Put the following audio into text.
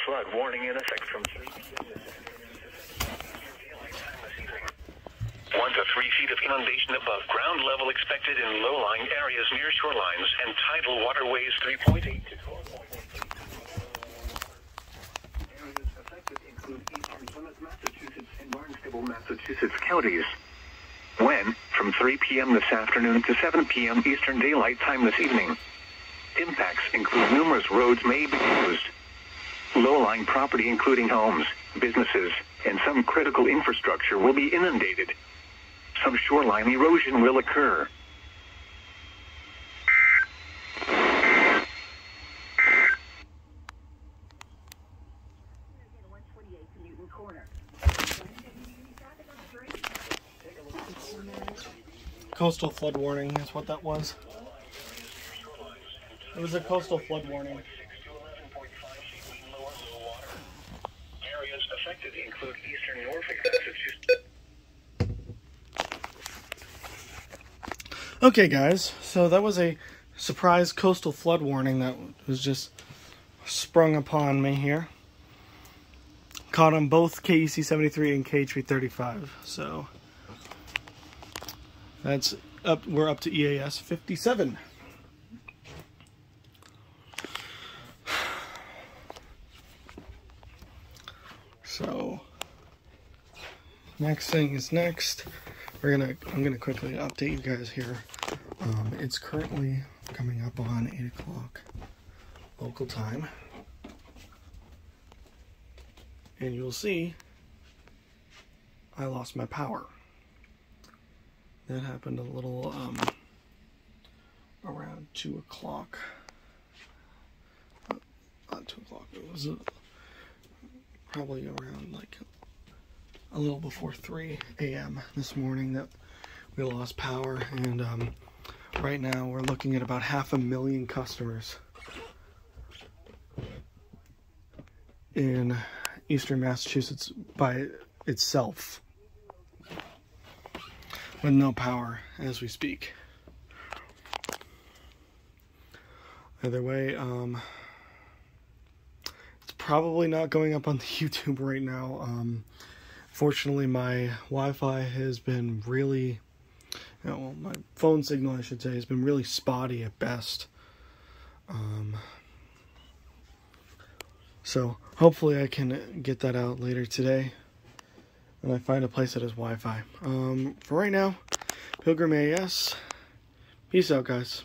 flood warning in effect from 3 p.m. 1 to 3 feet of inundation above ground level expected in low-lying areas near shorelines and tidal waterways 3.8 to 12.8. Areas affected include eastern Plymouth, Massachusetts, and Barnstable, Massachusetts counties. When? From 3 p.m. this afternoon to 7 p.m. Eastern Daylight Time this evening. Impacts include numerous roads may be closed. Low-lying property including homes, businesses, and some critical infrastructure will be inundated. Some shoreline erosion will occur. Coastal flood warning is what that was. It was a coastal flood warning. Areas affected include eastern Norfolk, Massachusetts. Okay, guys, so that was a surprise coastal flood warning that was just sprung upon me here. Caught on both KEC 73 and KHV 35. So that's up. We're up to EAS 57. So next thing is next. I'm gonna quickly update you guys here. It's currently coming up on 8 o'clock local time, and you'll see I lost my power. That happened a little around 2 o'clock. Not 2 o'clock. It was probably around like a little before 3 a.m. this morning that we lost power, and right now we're looking at about 500,000 customers in eastern Massachusetts by itself with no power as we speak. Either way, it's probably not going up on the YouTube right now. Fortunately, my Wi-Fi has been really, well, my phone signal, I should say, has been really spotty at best. So hopefully I can get that out later today, and I find a place that has Wi-Fi. For right now, Pilgrim AS, peace out, guys.